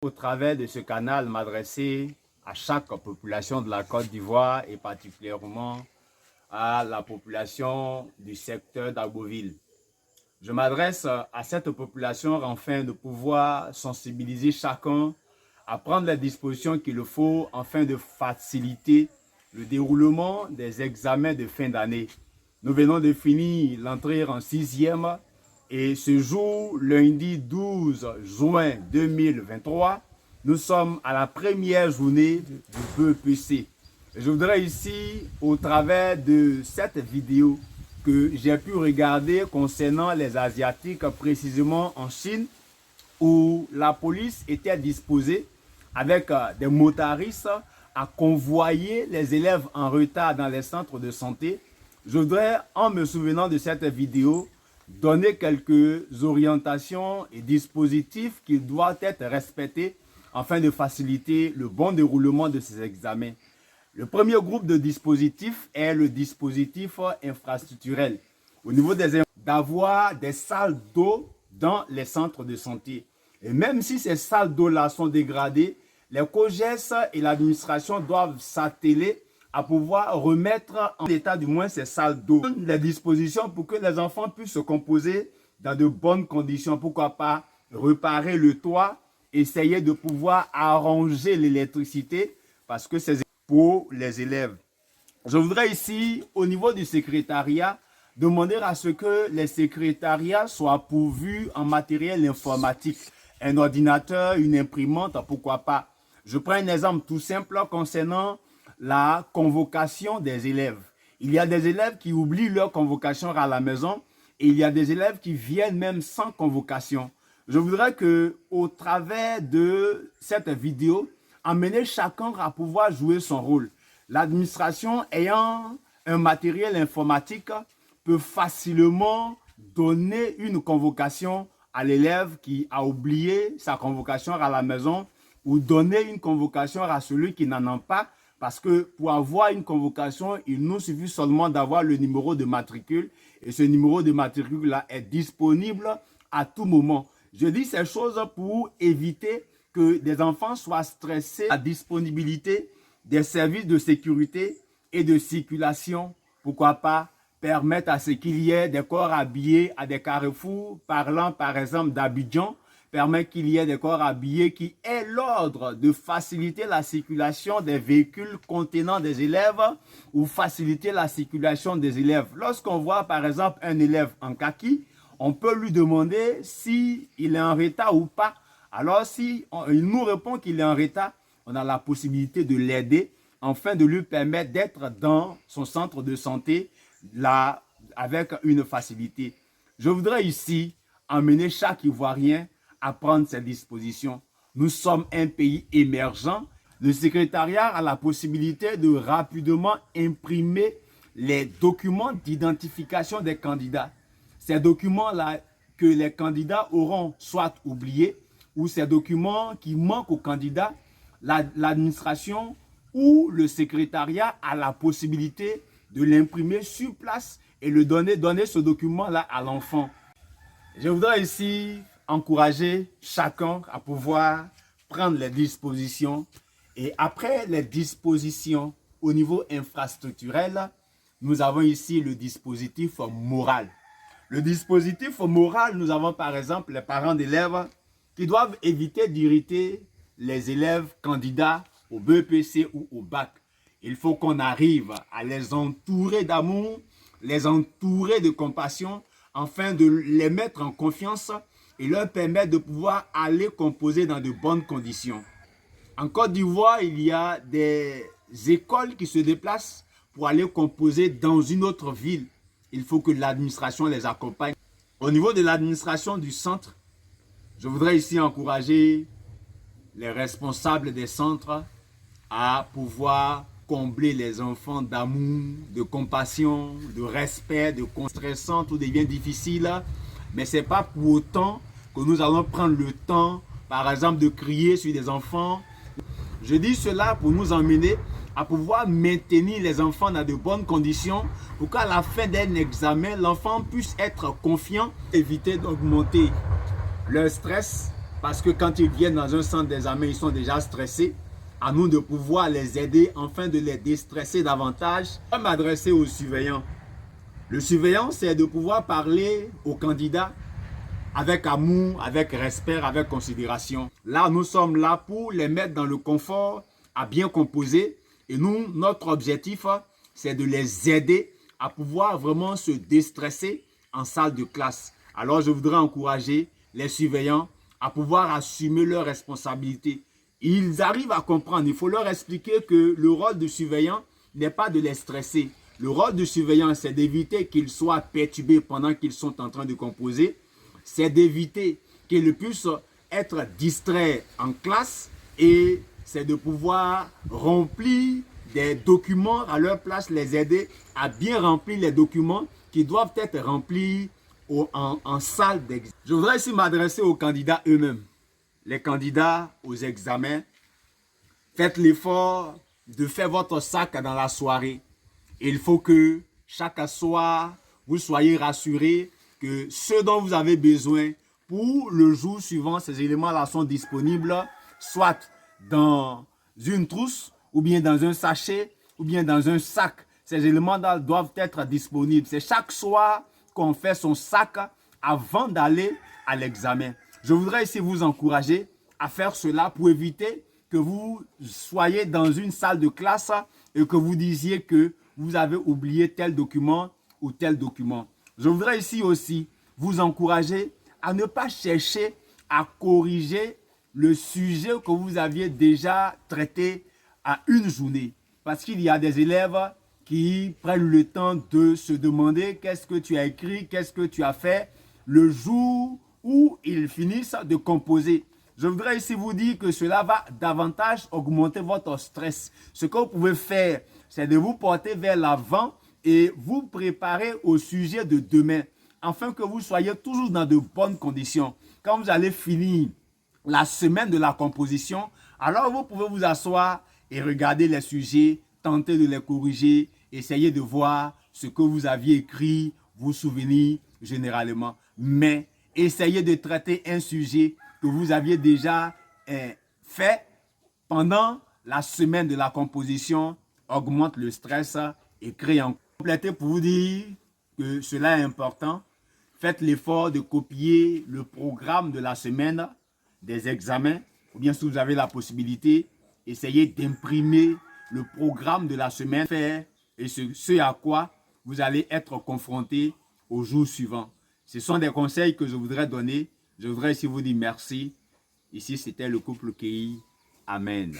Au travers de ce canal, m'adresser à chaque population de la Côte d'Ivoire et particulièrement à la population du secteur d'Agboville. Je m'adresse à cette population afin de pouvoir sensibiliser chacun à prendre les dispositions qu'il faut afin de faciliter le déroulement des examens de fin d'année. Nous venons de finir l'entrée en 6e et ce jour, lundi 12 juin 2023, nous sommes à la première journée du BEPC. Je voudrais ici, au travers de cette vidéo que j'ai pu regarder concernant les Asiatiques, précisément en Chine, où la police était disposée avec des motaristes à convoyer les élèves en retard dans les centres de santé. Je voudrais, en me souvenant de cette vidéo, donner quelques orientations et dispositifs qui doivent être respectés afin de faciliter le bon déroulement de ces examens. Le premier groupe de dispositifs est le dispositif infrastructurel. Au niveau des d'avoir des salles d'eau dans les centres de santé. Et même si ces salles d'eau-là sont dégradées, les COJES et l'administration doivent s'atteler à pouvoir remettre en état du moins ces salles d'eau. Les dispositions pour que les enfants puissent se composer dans de bonnes conditions. Pourquoi pas réparer le toit, essayer de pouvoir arranger l'électricité parce que c'est pour les élèves. Je voudrais ici, au niveau du secrétariat, demander à ce que les secrétariats soient pourvus en matériel informatique. Un ordinateur, une imprimante, pourquoi pas. Je prends un exemple tout simple concernant la convocation des élèves. Il y a des élèves qui oublient leur convocation à la maison et il y a des élèves qui viennent même sans convocation. Je voudrais que, au travers de cette vidéo, amener chacun à pouvoir jouer son rôle. L'administration ayant un matériel informatique peut facilement donner une convocation à l'élève qui a oublié sa convocation à la maison ou donner une convocation à celui qui n'en a pas. Parce que pour avoir une convocation, il nous suffit seulement d'avoir le numéro de matricule. Et ce numéro de matricule-là est disponible à tout moment. Je dis ces choses pour éviter que des enfants soient stressés. La disponibilité des services de sécurité et de circulation, pourquoi pas, permettre à ce qu'il y ait des corps habillés à des carrefours, parlant par exemple d'Abidjan, permet qu'il y ait des corps habillés qui aient l'ordre de faciliter la circulation des véhicules contenant des élèves ou faciliter la circulation des élèves. Lorsqu'on voit par exemple un élève en kaki, on peut lui demander s'il est en retard ou pas. Alors si il nous répond qu'il est en retard, on a la possibilité de l'aider afin de lui permettre d'être dans son centre de santé là, avec une facilité. Je voudrais ici emmener chaque Ivoirien à prendre ses dispositions. Nous sommes un pays émergent. Le secrétariat a la possibilité de rapidement imprimer les documents d'identification des candidats. Ces documents-là que les candidats auront soit oubliés ou ces documents qui manquent aux candidats, l'administration ou le secrétariat a la possibilité de l'imprimer sur place et donner ce document-là à l'enfant. Je voudrais ici encourager chacun à pouvoir prendre les dispositions. Et après les dispositions au niveau infrastructurel, nous avons ici le dispositif moral. Le dispositif moral, nous avons par exemple les parents d'élèves qui doivent éviter d'irriter les élèves candidats au BEPC ou au bac. Il faut qu'on arrive à les entourer d'amour, les entourer de compassion, afin de les mettre en confiance et leur permettre de pouvoir aller composer dans de bonnes conditions. En Côte d'Ivoire, il y a des écoles qui se déplacent pour aller composer dans une autre ville. Il faut que l'administration les accompagne. Au niveau de l'administration du centre, je voudrais ici encourager les responsables des centres à pouvoir combler les enfants d'amour, de compassion, de respect, de stressant, tout devient difficile. Mais ce n'est pas pour autant que nous allons prendre le temps, par exemple, de crier sur des enfants. Je dis cela pour nous emmener à pouvoir maintenir les enfants dans de bonnes conditions pour qu'à la fin d'un examen, l'enfant puisse être confiant, éviter d'augmenter leur stress parce que quand ils viennent dans un centre d'examen, ils sont déjà stressés. À nous de pouvoir les aider, afin de les déstresser davantage. Je vais m'adresser aux surveillants. Le surveillant, c'est de pouvoir parler aux candidats avec amour, avec respect, avec considération. Là, nous sommes là pour les mettre dans le confort à bien composer. Et nous, notre objectif, c'est de les aider à pouvoir vraiment se déstresser en salle de classe. Alors, je voudrais encourager les surveillants à pouvoir assumer leurs responsabilités. Ils arrivent à comprendre, il faut leur expliquer que le rôle du surveillant n'est pas de les stresser. Le rôle du surveillant, c'est d'éviter qu'ils soient perturbés pendant qu'ils sont en train de composer. C'est d'éviter qu'ils puissent être distraits en classe et c'est de pouvoir remplir des documents à leur place, les aider à bien remplir les documents qui doivent être remplis en salle d'examen. Je voudrais ici m'adresser aux candidats eux-mêmes. Les candidats aux examens, faites l'effort de faire votre sac dans la soirée. Il faut que chaque soir, vous soyez rassurés que ce dont vous avez besoin pour le jour suivant, ces éléments-là sont disponibles, soit dans une trousse, ou bien dans un sachet, ou bien dans un sac. Ces éléments-là doivent être disponibles. C'est chaque soir qu'on fait son sac avant d'aller à l'examen. Je voudrais ici vous encourager à faire cela pour éviter que vous soyez dans une salle de classe et que vous disiez que vous avez oublié tel document ou tel document. Je voudrais ici aussi vous encourager à ne pas chercher à corriger le sujet que vous aviez déjà traité à une journée. Parce qu'il y a des élèves qui prennent le temps de se demander qu'est-ce que tu as écrit, qu'est-ce que tu as fait le jour où ils finissent de composer. Je voudrais ici vous dire que cela va davantage augmenter votre stress. Ce que vous pouvez faire, c'est de vous porter vers l'avant et vous préparer au sujet de demain, afin que vous soyez toujours dans de bonnes conditions. Quand vous allez finir la semaine de la composition, alors vous pouvez vous asseoir et regarder les sujets, tenter de les corriger, essayer de voir ce que vous aviez écrit, vous souvenir généralement. Mais essayez de traiter un sujet que vous aviez déjà fait pendant la semaine de la composition, augmente le stress et crée en compléter pour vous dire que cela est important. Faites l'effort de copier le programme de la semaine des examens, ou bien si vous avez la possibilité, essayez d'imprimer le programme de la semaine et ce à quoi vous allez être confronté au jour suivant. Ce sont des conseils que je voudrais donner. Je voudrais ici vous dire merci. Ici, c'était le couple Kei. Amen.